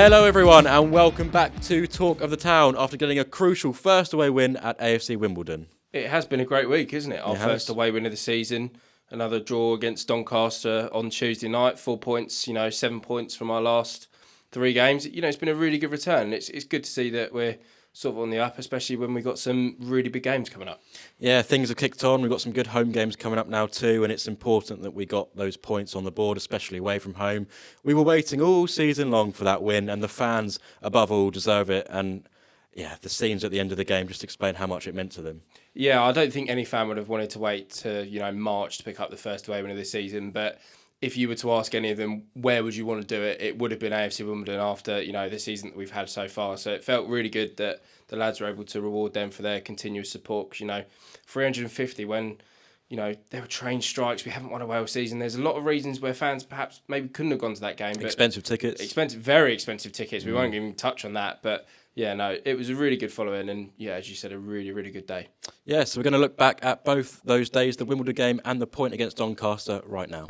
Hello everyone and welcome back to Talk of the Town after getting a crucial first away win at AFC Wimbledon. It has been a great week, isn't it? Our first away win of the season. Another draw against Doncaster on Tuesday night. 4 points, 7 points from our last 3 games. It's been a really good return. It's good to see that we're sort of on the up, especially when we've got some really big games coming up. Yeah, things have kicked on. We've got some good home games coming up now too, and it's important that we got those points on the board, especially away from home. We were waiting all season long for that win, and the fans, above all, deserve it. And yeah, the scenes at the end of the game just explain how much it meant to them. Yeah, I don't think any fan would have wanted to wait to, March to pick up the first away win of the season, but if you were to ask any of them where would you want to do it, it would have been AFC Wimbledon after, the season that we've had so far. So it felt really good that the lads were able to reward them for their continuous support. 350 when, there were train strikes, we haven't won a Wales season. There's a lot of reasons where fans perhaps maybe couldn't have gone to that game. But expensive tickets. Very expensive tickets. We won't even touch on that, but yeah, no, it was a really good following and, yeah, as you said, a really, really good day. Yeah, so we're going to look back at both those days, the Wimbledon game and the point against Doncaster right now.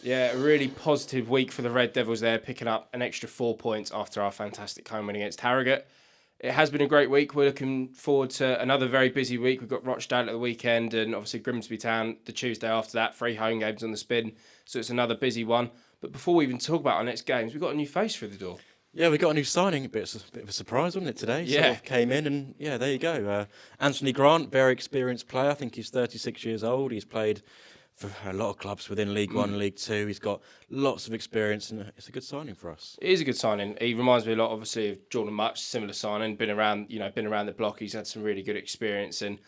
Yeah, a really positive week for the Red Devils there, picking up an extra 4 points after our fantastic home win against Harrogate. It has been a great week. We're looking forward to another very busy week. We've got Rochdale at the weekend and obviously Grimsby Town the Tuesday after that. 3 home games on the spin, so it's another busy one. But before we even talk about our next games, we've got a new face through the door. Yeah, we got a new signing. A bit of a surprise, wasn't it, today? Yeah. Sort of came in and, yeah, there you go. Anthony Grant, very experienced player. I think he's 36 years old. He's played for a lot of clubs within League One and League Two. He's got lots of experience and it's a good signing for us. It is a good signing. He reminds me a lot, obviously, of Jordan Much, similar signing. Been around the block. He's had some really good experience and,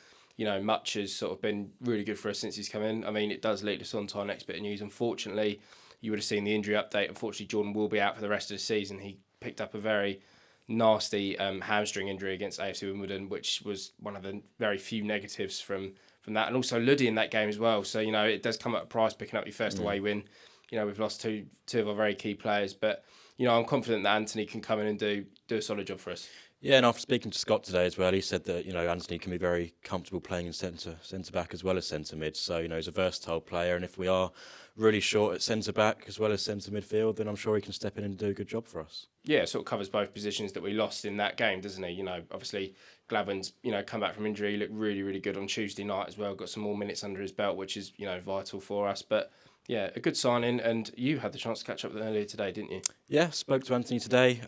Much has sort of been really good for us since he's come in. I mean, it does lead us on to our next bit of news. Unfortunately, you would have seen the injury update. Unfortunately, Jordan will be out for the rest of the season. He picked up a very nasty hamstring injury against AFC Wimbledon, which was one of the very few negatives from that. And also Luddy in that game as well. So, it does come at a price picking up your first away win. We've lost two of our very key players. But, I'm confident that Anthony can come in and do a solid job for us. Yeah, and after speaking to Scott today as well, he said that, Anthony can be very comfortable playing in centre-back as well as centre-mid. So, he's a versatile player. And if we are really short at centre-back as well as centre-midfield, then I'm sure he can step in and do a good job for us. Yeah, it sort of covers both positions that we lost in that game, doesn't he? Obviously, Glavins, come back from injury, looked really, really good on Tuesday night as well. Got some more minutes under his belt, which is, vital for us. But, yeah, a good signing. And you had the chance to catch up with him earlier today, didn't you? Yeah, spoke to Anthony today.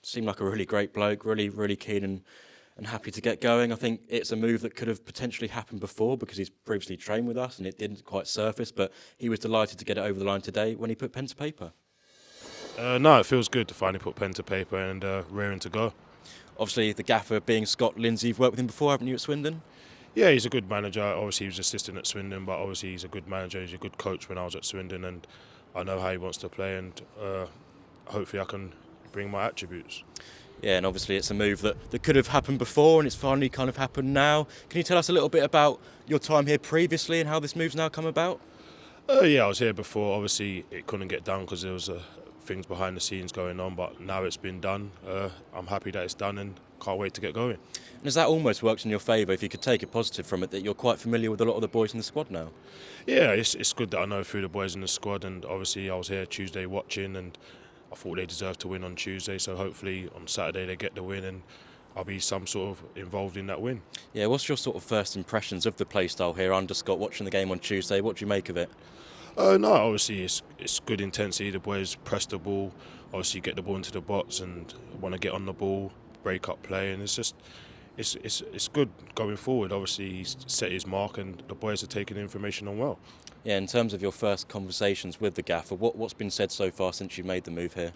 Seemed like a really great bloke, really, really keen and happy to get going. I think it's a move that could have potentially happened before because he's previously trained with us and it didn't quite surface, but he was delighted to get it over the line today when he put pen to paper. No, it feels good to finally put pen to paper and raring to go. Obviously, the gaffer being Scott Lindsay, you've worked with him before, haven't you, at Swindon? Yeah, he's a good manager. Obviously, he was assistant at Swindon, but obviously he's a good manager. He's a good coach when I was at Swindon, and I know how he wants to play, and hopefully I can bring my attributes. Yeah, and obviously it's a move that could have happened before and it's finally kind of happened now. Can you tell us a little bit about your time here previously and how this move's now come about? Yeah, I was here before. Obviously, it couldn't get done because there was things behind the scenes going on, but now it's been done. I'm happy that it's done and can't wait to get going. And has that almost worked in your favour, if you could take a positive from it, that you're quite familiar with a lot of the boys in the squad now? Yeah, it's good that I know a few of the boys in the squad, and obviously I was here Tuesday watching and I thought they deserved to win on Tuesday, so hopefully on Saturday they get the win and I'll be some sort of involved in that win. Yeah, what's your sort of first impressions of the play style here under Scott, watching the game on Tuesday? What do you make of it? No, obviously it's good intensity. The boys press the ball, obviously get the ball into the box and want to get on the ball, break up play, and it's just it's good going forward. Obviously he's set his mark and the boys are taking the information on well. Yeah, in terms of your first conversations with the gaffer, what's been said so far since you made the move here?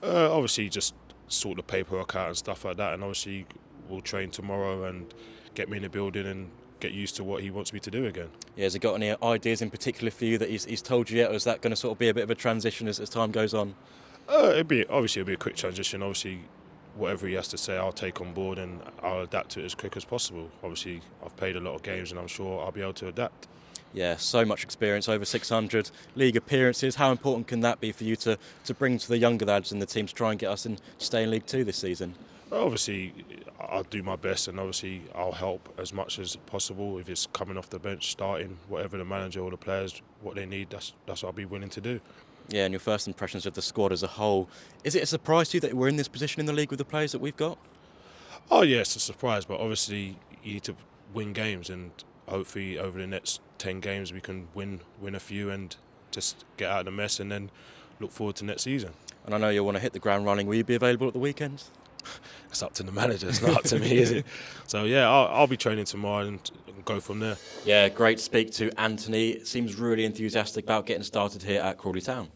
Obviously just sort the paperwork out and stuff like that, and obviously we'll train tomorrow and get me in the building and get used to what he wants me to do again. Yeah, has he got any ideas in particular for you that he's told you yet, or is that going to sort of be a bit of a transition as time goes on? It'll be a quick transition. Obviously, whatever he has to say, I'll take on board and I'll adapt to it as quick as possible. Obviously, I've played a lot of games and I'm sure I'll be able to adapt. Yeah, so much experience, over 600 league appearances. How important can that be for you to bring to the younger lads in the team to try and get us in stay in League Two this season? Obviously, I'll do my best and obviously I'll help as much as possible. If it's coming off the bench, starting, whatever the manager or the players, what they need, that's what I'll be willing to do. Yeah, and your first impressions of the squad as a whole, is it a surprise to you that we're in this position in the league with the players that we've got? Oh yeah, it's a surprise, but obviously you need to win games and hopefully over the next 10 games we can win a few and just get out of the mess and then look forward to next season. And I know you'll want to hit the ground running. Will you be available at the weekends? It's up to the manager, it's not up to me, is it? So yeah, I'll be training tomorrow and go from there. Yeah, great to speak to Anthony. Seems really enthusiastic about getting started here at Crawley Town.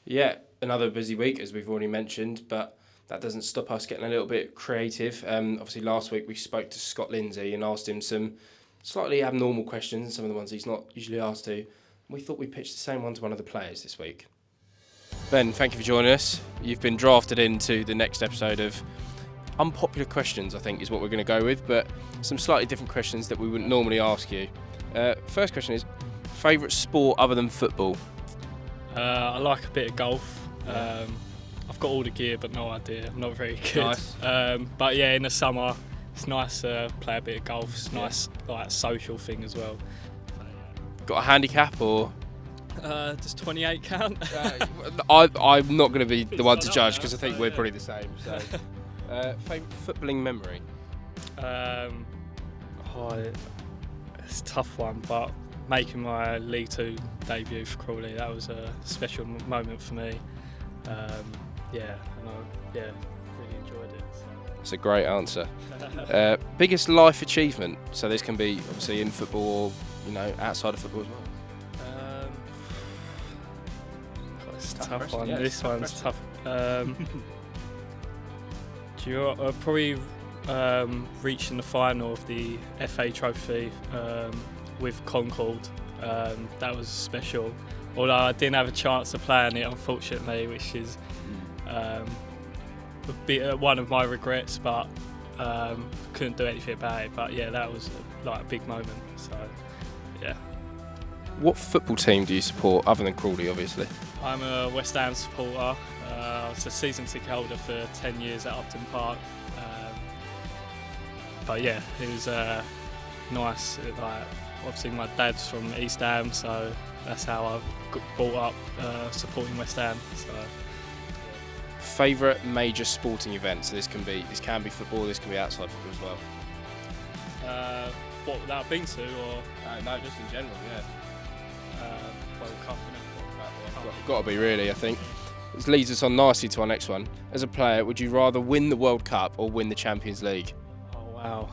Yeah, another busy week, as we've already mentioned, but that doesn't stop us getting a little bit creative. Obviously, last week we spoke to Scott Lindsay and asked him some slightly abnormal questions, some of the ones he's not usually asked to. We thought we'd pitch the same one to one of the players this week. Ben, thank you for joining us. You've been drafted into the next episode of Unpopular Questions, I think is what we're going to go with, but some slightly different questions that we wouldn't normally ask you. First question is, favourite sport other than football? I like a bit of golf. I've got all the gear, but no idea. I'm not very good. Nice. But yeah, in the summer, it's nice to play a bit of golf. It's nice, like social thing as well. So, yeah. Got a handicap or? Does 28 count? I'm not going to be the one to judge because I think we're probably the same. So, favourite footballing memory? It's a tough one, but making my League Two debut for Crawley, that was a special moment for me. Really enjoyed it. So. That's a great answer. Biggest life achievement? So this can be obviously in football or outside of football as well. It's a tough one. Yeah, This one's tough. Do you know, probably reaching the final of the FA Trophy with Concord. That was special. Although I didn't have a chance to play on it, unfortunately, which is one of my regrets. But couldn't do anything about it. But yeah, that was like a big moment. So yeah. What football team do you support other than Crawley, obviously? I'm a West Ham supporter. I was a season ticket holder for 10 years at Upton Park. But yeah, it was nice. Like, obviously, my dad's from East Ham, so that's how I got brought up supporting West Ham. So. Favourite major sporting event? So this can be football, this can be outside football as well. What that I've been to, or No, just in general, yeah. World Cup. Got to be really, I think. This leads us on nicely to our next one. As a player, would you rather win the World Cup or win the Champions League? Oh wow.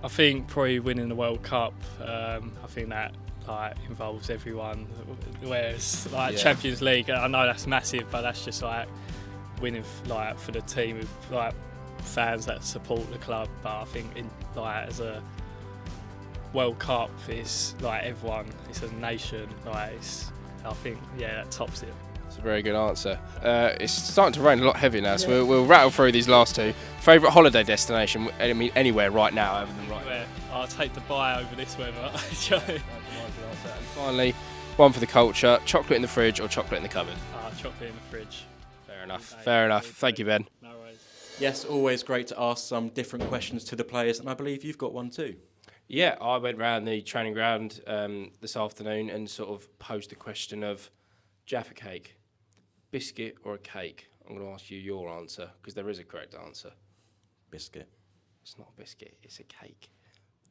I think probably winning the World Cup. I think that involves everyone. Whereas Champions League, I know that's massive, but that's just winning for the team with fans that support the club. But I think as a World Cup, it's everyone. It's a nation. I think that tops it. That's a very good answer. It's starting to rain a lot heavier now, so we'll rattle through these last two. Favourite holiday destination? I mean, anywhere right now, other than right now. I'll take Dubai over this weather. And finally, one for the culture: chocolate in the fridge or chocolate in the cupboard? Chocolate in the fridge. Fair enough. Fair enough. Thank you, Ben. No worries. Yes, always great to ask some different questions to the players, and I believe you've got one too. Yeah, I went round the training ground this afternoon and sort of posed the question of Jaffa Cake, biscuit or a cake? I'm going to ask you your answer because there is a correct answer. Biscuit. It's not a biscuit, it's a cake.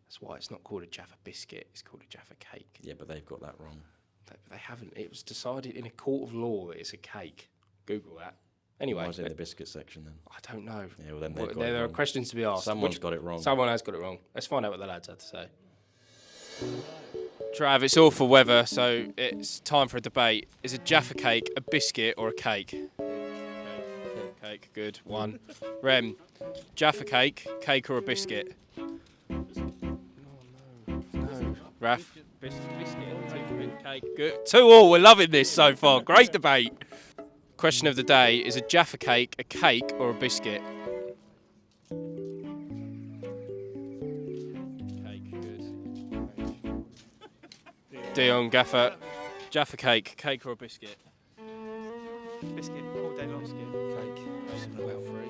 That's why it's not called a Jaffa Biscuit, it's called a Jaffa Cake. Yeah, but they've got that wrong. They haven't. It was decided in a court of law that it's a cake. Google that. Anyway. Why is it in the biscuit section then? I don't know. Yeah, well, then they've got it there are wrong. questions to be asked. Someone's got it wrong. Someone has got it wrong. Let's find out what the lads had to say. Trav, it's all for weather, so it's time for a debate. Is a Jaffa Cake a biscuit or a cake? Cake, good. One. Rem, Jaffa Cake or a biscuit? No. Raf? Biscuit, cake, good. 2-2, we're loving this so far. Great debate. Question of the day, is a Jaffa Cake a cake or a biscuit? Cake, good. Dion, Gaffer, Jaffa Cake or a biscuit? Biscuit, all day long. Biscuit. Cake. Well, free.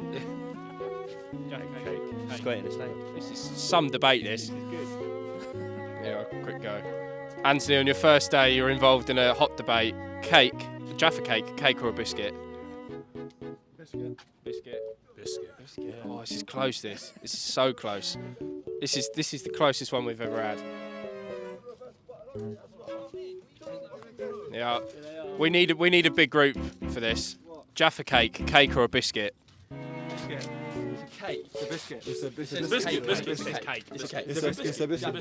Jaffa Cake. It's great in the state. This is some debate, this. Yeah, quick go. Anthony, on your first day, you're involved in a hot debate. Jaffa Cake or a biscuit? Biscuit. Oh, this is close, this. This is so close. This is the closest one we've ever had. Yeah. We need a big group for this. Jaffa Cake or a biscuit? Biscuit. It's a cake. It's a biscuit. It's a biscuit. It's a cake. It's a cake. It's a biscuit.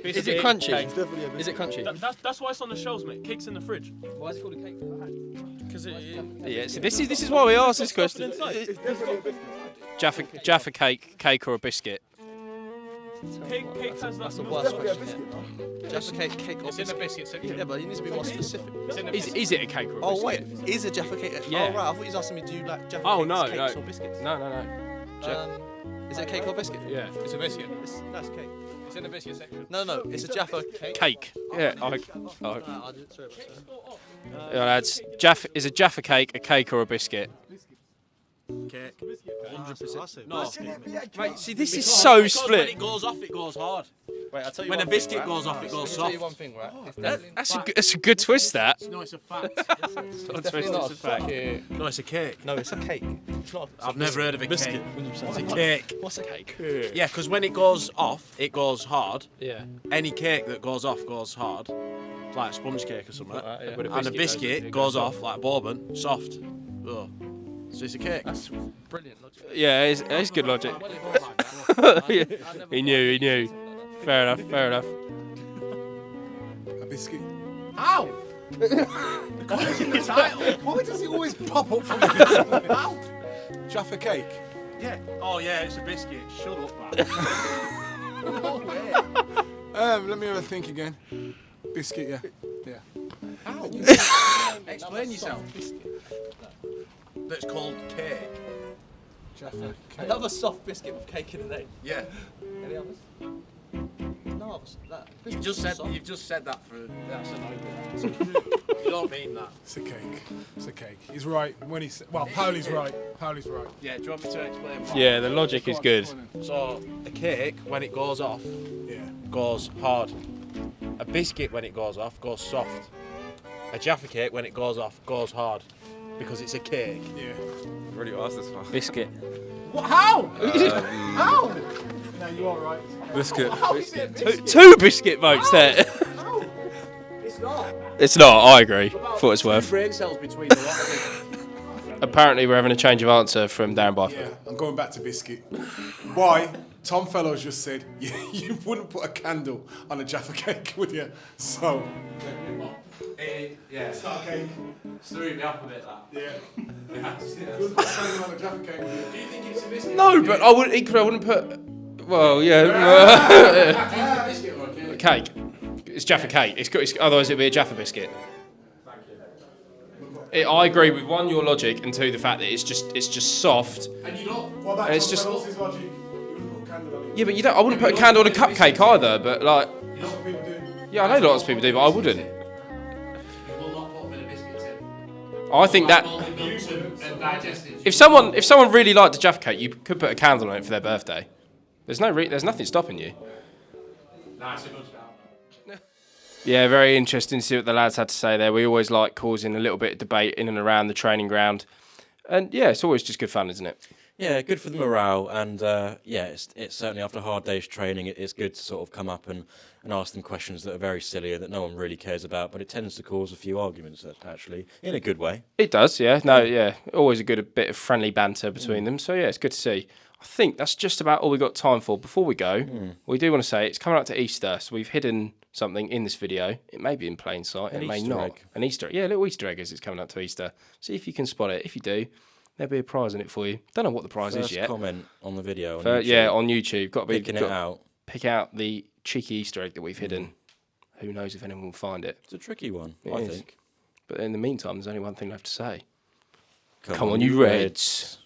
Is it crunchy? It's definitely a biscuit. Is it crunchy? That's why it's on the shelves, mate. Cake's in the fridge. Why is it called a cake? Because Yeah, so this is why we asked this question. It's definitely a biscuit. Jaffa Cake or a biscuit? cake has that That's the milk. worst Definitely a question. biscuit. Jaffa cake or It's in the biscuit? biscuit section. Yeah, but you need to be more specific. It's in the Is it a cake or a biscuit? Oh wait, is a Jaffa cake? Yeah. Oh right, I thought you was asking me, do you like Jaffa Oh, cakes, no, cakes no. or biscuits? No. Is it a cake or biscuit? Yeah. It's a biscuit. That's cake. It's in the biscuit section. No, it's a Jaffa cake. Cake. Yeah. I did, sorry about that. Yeah, lads. Is a Jaffa Cake a cake or a biscuit? Cake. 100%. No. Mate, see, this is so split. When it goes off, it goes hard. Wait, I'll tell you When a one thing, biscuit right? goes off, it Let me goes tell soft. you one thing, right? It's That's a good twist. That. No, it's a fact. definitely not a cake. No, it's a cake. No, it's a cake. It's not. I've never heard of a Biscuit. cake. It's a cake. What's a cake? Yeah, because when it goes off, it goes hard. Yeah. Any cake that goes off goes hard. It's like a sponge cake or something. Like that, yeah. But And a biscuit goes off like bourbon, soft. Oh. So it's a cake. That's brilliant logic. Yeah, it's good logic. He knew. Fair enough. A biscuit. Ow! Why does it always pop up from the Ow! Jaffa Cake. Yeah. Oh yeah, it's a biscuit. Shut up, man. Let me have a think again. Biscuit, yeah. Explain yourself. That's called cake. Jaffa Cake. Another soft biscuit with cake in the name. Yeah. Any others? No others. That. You've just said that for. That's annoying. You don't mean that. It's a cake. It's a cake. He's right when he said. Well, Pauli's right. Yeah. Do you want me to explain? Why? Yeah, the logic is good. So a cake, when it goes off, Yeah. goes hard. A biscuit, when it goes off, goes soft. A Jaffa cake, when it goes off, goes hard. Because it's a cake. Yeah. Really asked this one. Biscuit. What? How? How? No, you are right. Biscuit. Two biscuit votes there. It's not. It's not. I agree. For what it's Two worth. brain cells between the lot of it. Apparently, we're having a change of answer from Darren Byford. Yeah, I'm going back to biscuit. Why? Tom Fellows just said you wouldn't put a candle on a Jaffa Cake, would you? So. Yeah. It's not a cake. Threw me off a bit, that. Yeah. You wouldn't put a candle on a Jaffa Cake, would you? Do you think it's a biscuit? No, but I wouldn't. Equally, I wouldn't put. Well, yeah. Biscuit or a cake? Cake. It's Jaffa cake. Otherwise, it'd be a Jaffa biscuit. I agree with one, your logic, and two, the fact that it's just soft. And you don't. What about And it's Tom just- Fellows' logic? You wouldn't put a candle on it. Yeah, but you don't. I wouldn't put a candle on a cupcake either. But like, You know what people do? yeah, I know lots of people do, but I wouldn't. You will not put them in a biscuit tin. I think that And digested. if someone really liked a Jaffa cake, you could put a candle on it for their birthday. There's nothing stopping you. Nice, a good shout. Yeah, very interesting to see what the lads had to say there. We always like causing a little bit of debate in and around the training ground. And yeah, it's always just good fun, isn't it? Yeah, good for the morale, and yeah, it's certainly after a hard day's training, it's good to sort of come up and ask them questions that are very silly that no one really cares about, but it tends to cause a few arguments, actually, in a good way. It does, yeah. No, yeah. Always a bit of friendly banter between them. So yeah, it's good to see. I think that's just about all we got time for. Before we go, we do want to say it's coming up to Easter, so we've hidden something in this video. It may be in plain sight, it may Easter not. egg. An Easter egg. Yeah, a little Easter egg as it's coming up to Easter. See if you can spot it. If you do, there'll be a prize in it for you. Don't know what the prize First is yet. comment on the video. On Yeah, YouTube. on YouTube. Got to be Picking it out. Pick out the cheeky Easter egg that we've hidden. Who knows if anyone will find it. It's a tricky one, It I is. think. But in the meantime, there's only one thing left to say. Come Come on, you Reds.